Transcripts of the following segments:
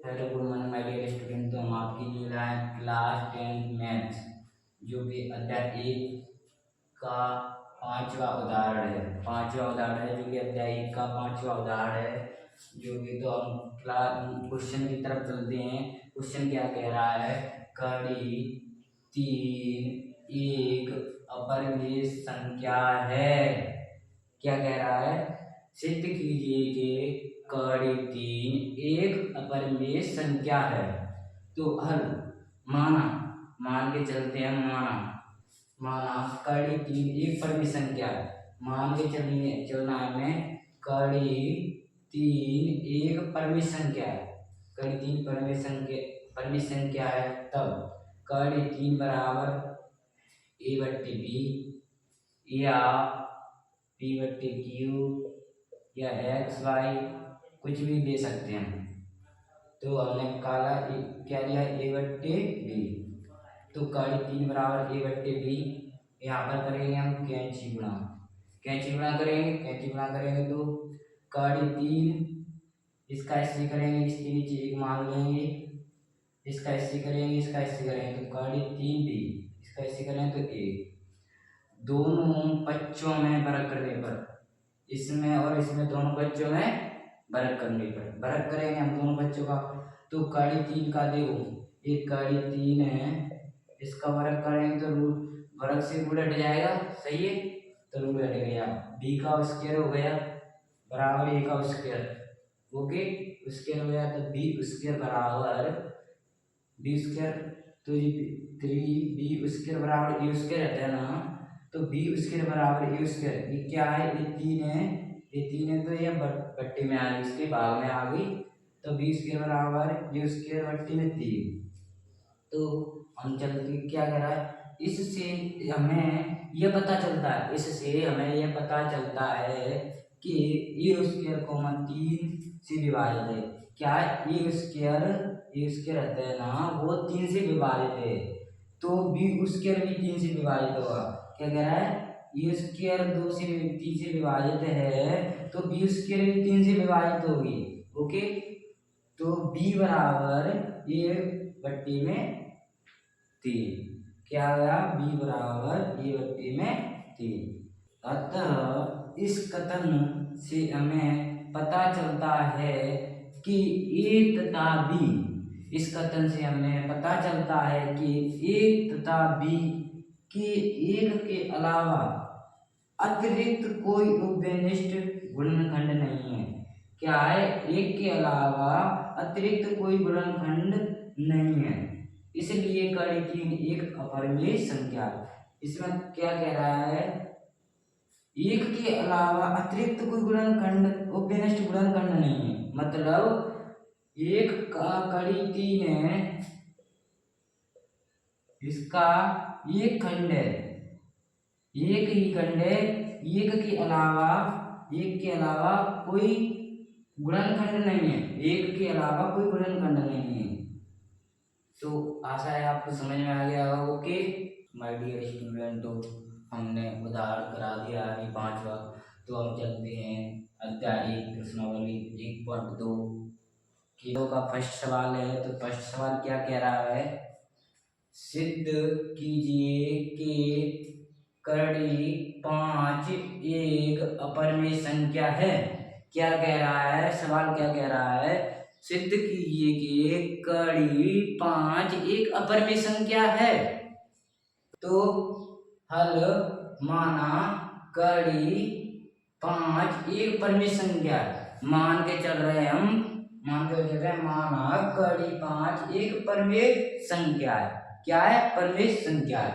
Hello good morning my dear student. तो हम आपके लिए लाए हैं क्लास 10 मैथ्स, जो कि अध्याय 1 का पांचवा उदाहरण है जो कि अध्याय 1 का पांचवा उदाहरण है। जो कि तो हम क्लास क्वेश्चन की तरफ चलते हैं। क्वेश्चन क्या कह रहा है? कड़ी 3 एक अपरिमेय संख्या है। क्या कह रहा है? सिद्ध कीजिए कि कड़ी 3 एक अपरिमेय संख्या है। तो हल मान के चलते हैं। माना कड़ी 3 एक परिमेय संख्या है। मान के चलना है हमें। कड़ी 3 एक परिमेय संख्या है। कड़ी 3 परिमेय संख्या है। तब कड़ी 3 बराबर a/b या p/q या x/y कुछ भी दे सकते हैं। तो हमने काला क्या लिया? a/b। तो कड़ी 3 बराबर a/b। यहाँ पर करेंगे हम कैंची गुणा करेंगे तो कड़ी 3 इसका ऐसे करेंगे, इसके नीचे एक मान लेंगे, इसका ऐसे करेंगे, तो कड़ी 3 भी इसका ऐसे करेंगे तो एक। दोनों पक्षों में वर्ग करने पर, इसमें और इसमें दोनों बच्चों में वर्ग करने पर, वर्ग करेंगे हम दोनों बच्चों का। तो कड़ी 3 का देखो, एक कड़ी 3 है, इसका वर्ग करेंगे तो वर्ग से रूट हट जाएगा। सही है, तो रूट हट गया। b का स्क्वायर हो गया बराबर a का स्क्वायर। ओके, स्क्वायर हो गया तो b स्क्वायर बराबर b स्क्वायर। तो 3b स्क्वायर बराबर a स्क्वायर रहता है ना। तो b स्क्वायर बराबर a स्क्वायर, ये क्या है? ये 3 है, तो ये बट्टी में आ गई, इसके भाग में आ गई। तो b स्क्वायर बराबर a स्क्वायर बट्टी में 3। तो हम चलते क्या कह रहा है? इससे हमें यह पता चलता है कि a स्क्वायर 3 से विभाजित है। क्या है? a स्क्वायर रहता है ना, वो 3 से विभाजित है। तो b स्क्वायर भी 3 से विभाजित होगा। क्या कह रहा है? ए स्क्वायर 3 से विभाजित है, तो बी स्क्वायर भी 3 से विभाजित होगी। ओके, तो b बराबर a/3। क्या गया? b बराबर a/3। अतः इस कथन से हमें पता चलता है कि a तथा b, इस कथन से हमें पता चलता है कि a तथा b के एक के अलावा अतिरिक्त कोई उपविशिष्ट गुणनखंड नहीं है। क्या है? एक के अलावा अतिरिक्त कोई गुणनखंड नहीं है, इसलिए कड़ी 3 एक अपरिमेय संख्या है। इसमें क्या कह रहा है? एक के अलावा अतिरिक्त कोई गुणनखंड उपविशिष्ट गुणनखंड नहीं है। मतलब एक का कड़ी 3 है, इसका एक खंड है, एक ही खंड है, एक के अलावा कोई गुणनखंड नहीं है, एक के अलावा कोई गुणनखंड नहीं है। तो आशा है आपको समझ में आ गया होगा। ओके माय डियर स्टूडेंट, तो हमने उदाहरण करा दिया है 5वां। तो हम चलते हैं अध्याय 1 प्रश्नावली 1.2 किलो का फर्स्ट सवाल है। तो फर्स्ट सवाल क्या कह रहा है? सिद्ध कीजिए कि कड़ी 5 एक अपरिमेय संख्या है। क्या कह रहा है? सवाल क्या कह रहा है? सिद्ध कीजिए कि कड़ी 5 एक अपरिमेय संख्या है। तो हल माना कड़ी 5 एक परिमेय संख्या मान के चल रहे हैं हम, माना कड़ी 5 एक परिमेय संख्या है। क्या है? परिमेय संख्या है।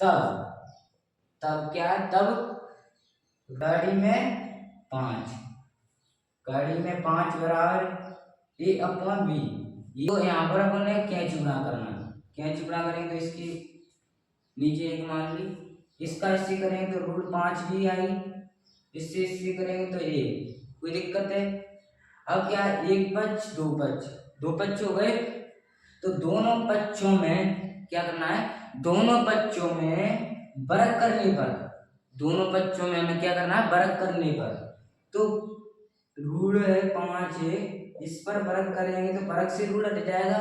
तब क्या है? तब कड़ी में 5 बराबर a/b। ये यहाँ पर अपन ने कैंची गुणा करना है। कैंची गुणा करेंगे तो इसकी नीचे एक मान ली, इसका इससे करेंगे तो √5 भी आई, इससे करेंगे तो a। कोई दिक्कत है? अब क्या है? एक पक्ष दो पक्ष हो गए। तो दोनों पक्षों में क्या करना है? दोनों पक्षों में वर्ग करने पर, दोनों पक्षों में हमें क्या करना है? वर्ग करने पर। तो √5 है, इस पर फर्क करेंगे तो फर्क से रूल हट जाएगा,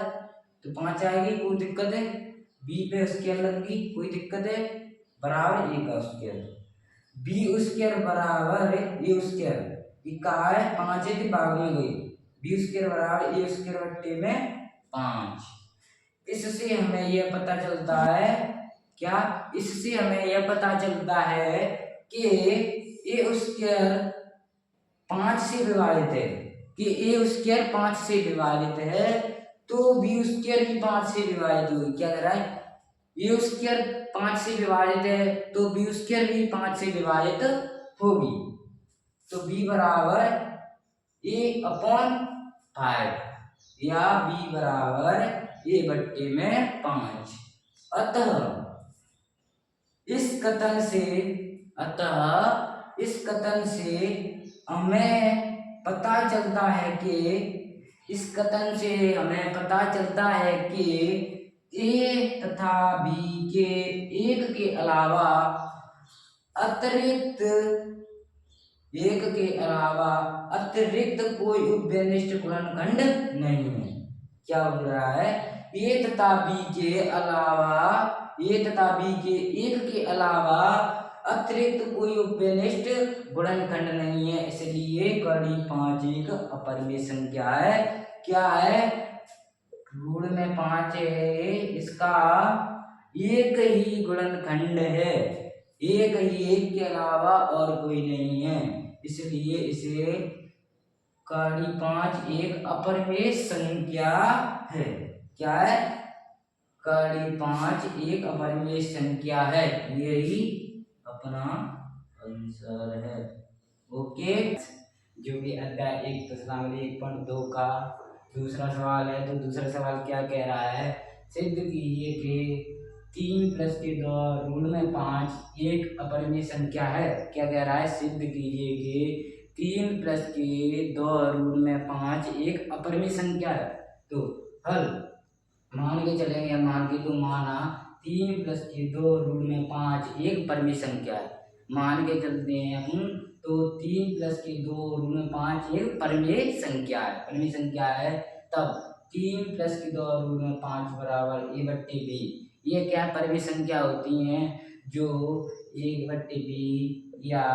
तो 5 आएगी, कोई दिक्कत है। बी पे स्केयर लग गई, कोई दिक्कत है, बराबर ए का स्केयर। बी स्केयर बराबर ए स्केयर, ये कहा है 5 है भाग में गई, बी स्केयर बराबर ए स्केयर बट्टे में 5। इससे हमें यह पता चलता है क्या, इससे हमें यह पता चलता है कि ए स्क्वायर 5 से विभाजित है, कि ए स्क्वायर 5 से विभाजित है, तो बी स्क्वायर भी 5 से विभाजित होगी। क्या कह रहा है, ए स्क्वायर 5 से विभाजित है तो बी स्क्वायर भी 5 से विभाजित होगी। तो बी बराबर ए अपॉन 5 या बी बराबर ए बट्टे में 5। अतः इस कथन से हमें पता चलता है कि ए तथा बी के एक के अलावा अतिरिक्त कोई उपविशिष्ट गुणनखंड नहीं है। क्या बोल रहा है, ए तथा बी के एक के अलावा अतिरिक्त कोई उपविशिष्ट गुणनखंड नहीं है, इसलिए कड़ी 5 एक अपरिमेय संख्या है। क्या है, रूल में 5 है, इसका एक ही गुणनखंड है, एक के अलावा और कोई नहीं है, इसलिए इसे कड़ी 5 एक अपरिमेय संख्या है। क्या है, कड़ी 5 एक अपरिमेय संख्या है, यही अपना आंसर है। ओके, जो कि अध्याय 1 प्रश्नावली 1.2 का दूसरा सवाल है। तो दूसरा सवाल क्या कह रहा है, सिद्ध कीजिए कि 3 + के 2 रूल में 5 एक अपरिमेय संख्या है। क्या कह रहा है, सिद्ध कीजिए कि 3 + के 2 रूल में 5 एक अपरिमेय संख्या है। तो हल मान के चलेंगे, मान के तो माना 3 + के 2 रूल में 5 एक परिमेय संख्या है, मान के चलते हैं हम, तो 3 + के 2 रूल में 5 एक परिमेय संख्या है, तब 3 + के 2 रूल में 5 बराबर ए बट्टे बी। ये क्या परिमेय संख्या होती हैं, जो 1 बट्टे बी या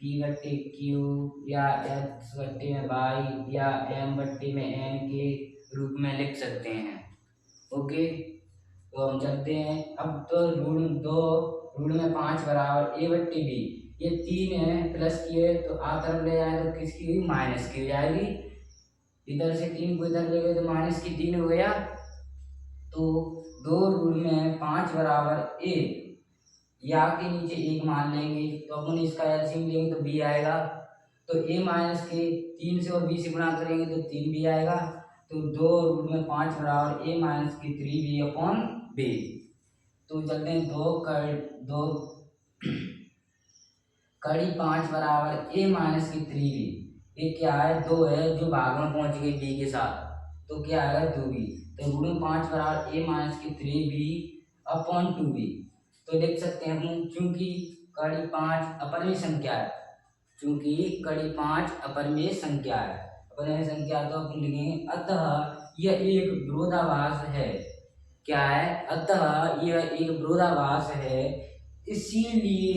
पी बट्टे क्यू या एक्स बट्टे में वाई या एम बट्टे में एन के रूप में लिख सकते हैं। ओके, तो हम चलते हैं अब। तो रूल में 5 बराबर ए बट्टे बी, ये 3 है, प्लस की है तो आ तरफ ले जाए तो किसकी हुई, माइनस की हो जाएगी। इधर से 3 को इधर ले गए तो माइनस की 3 हो गया। तो 2 रूल में 5 बराबर ए, या के नीचे 1 मान लेंगे तो अपन इसका एलसीएम लेंगे तो बी आएगा। तो ए माइनस के 3 से और बी से गुणा करेंगे तो 3 बी आएगा। तो 2 रूल में 5 बराबर ए माइनस की 3 बी अपॉन बी। तो चलते हैं 2 कड़ी 5 बराबर ए माइनस की 3 बी, ये क्या है, 2 है जो भाग में पहुंच गई बी के साथ, तो क्या आएगा 2b। तो रूल में 5 बराबर ए माइनस की 3b अपॉन 2b। तो देख सकते हैं हम, चूंकि कड़ी 5 अपरिमेय संख्या है, अपरिमेय संख्या तो अपन लिखेंगे अतः यह एक विरोधाभास है। क्या है, अतः यह एक विरोधाभास है, इसीलिए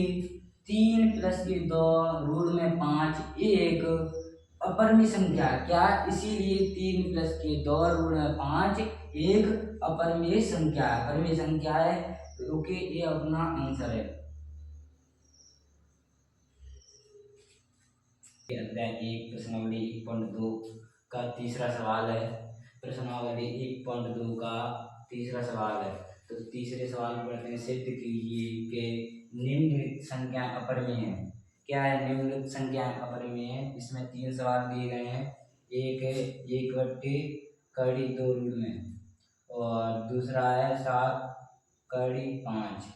3 + के 2 रूल में 5 एक अपरिमेय संख्या। क्या, इसीलिए 3 + के 2 रूल में 5 एक अपरिमेय संख्या है। ओके, ये अपना आंसर है। अध्याय 1 प्रश्नावली 1.2 का तीसरा सवाल है। प्रश्नावली 1.2 का तीसरा सवाल है। तो तीसरे सवाल में पढ़ते हैं, सिद्ध कीजिए कि निम्नलिखित संख्या अपरिमेय है। क्या है, निम्नलिखित संख्या अपरिमेय है। इसमें 3 सवाल दिए गए हैं, एक है 1 बट्टे कड़ी 2 रूल में, और दूसरा है 7 कड़ी 5,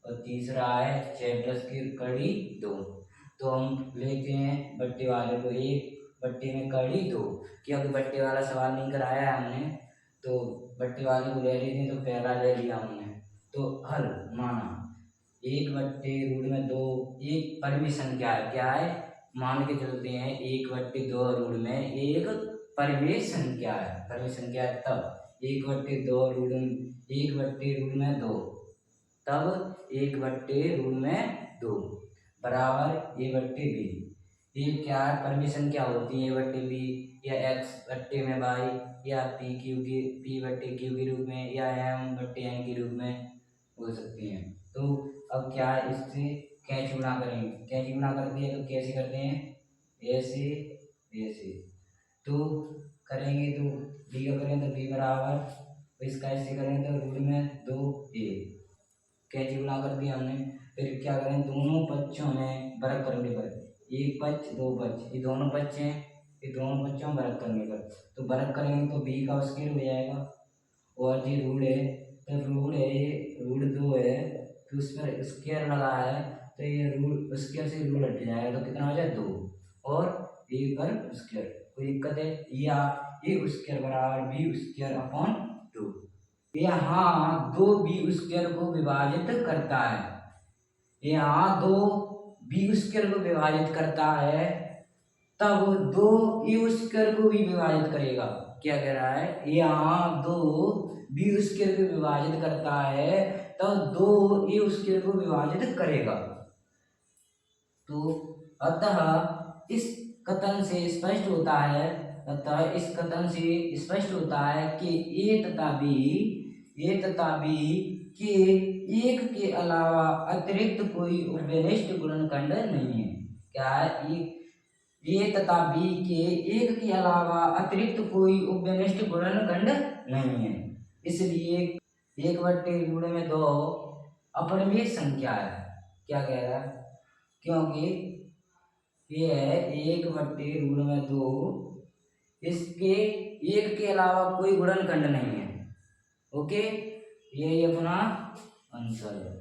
और तीसरा है 6 + की कड़ी 2। तो हम लेते हैं बट्टे वाले को, 1 बट्टे में कड़ी 2, क्योंकि बट्टे वाला सवाल नहीं कराया है हमने, तो बट्टे वाले को ले लेते हैं, तो पहला ले लिया हमने। तो हल माना 1 बट्टे रूल में 2 एक परिमेय संख्या है। क्या है, मान के चलते हैं 1/2 रूट में एक परिमेय संख्या है, परिमेय संख्या है, तब 1/2 रूट में 1/2 तब 1/2 बराबर A/B। ये क्या है, परिमेय संख्या होती है A/B या x/y या P/Q के रूप में या M/N के रूप में हो सकती हैं। तो अब क्या है, इससे कैंची गुणा करेंगे, कैंची गुणा करते हैं तो कैसे करते हैं, ऐसे ऐसे। तो करेंगे तो b का करें तो b बराबर, तो इसका ऐसे करेंगे तो रूट में 2a, कैंची गुणा कर दिया हमने। फिर क्या करें, दोनों पक्षों में वर्ग करने पर, एक पक्ष दो पक्ष, ये दोनों पक्ष हैं, ये दोनों पक्षों में वर्ग करने पर, तो वर्ग करेंगे तो b का स्क्वायर हो जाएगा, और ये रूट है तो रूट है, ये रूट 2 है तो उस पर स्क्वायर लगा है, तो ये रूट स्क्वायर से रूट हट जाएगा तो कितना हो जाए 2, और a पर स्क्वायर, कोई दिक्कत है, या a स्क्वायर बराबर b स्क्वायर अपॉन 2। यहाँ 2b स्क्वायर को विभाजित करता है, यहाँ 2b स्क्वायर को विभाजित करता है, तब 2a स्क्वायर को भी विभाजित करेगा। क्या कह रहा है, यहाँ 2b स्क्वायर को विभाजित करता है तब 2a स्क्वायर को विभाजित करेगा। तो अतः इस कथन से स्पष्ट होता है, अतः इस कथन से स्पष्ट होता है कि a तथा b के एक के अलावा अतिरिक्त कोई उपनिष्ठ गुणनखंड नहीं है। क्या है, ए तथा बी के एक के अलावा अतिरिक्त कोई उपनिष्ठ गुणनखंड नहीं है, इसलिए 1/2 अपरिमेय संख्या है। क्या कह रहा है, क्योंकि ये है 1/2, इसके एक के अलावा कोई गुणनखंड नहीं है। ओके, यही अपना आंसर है।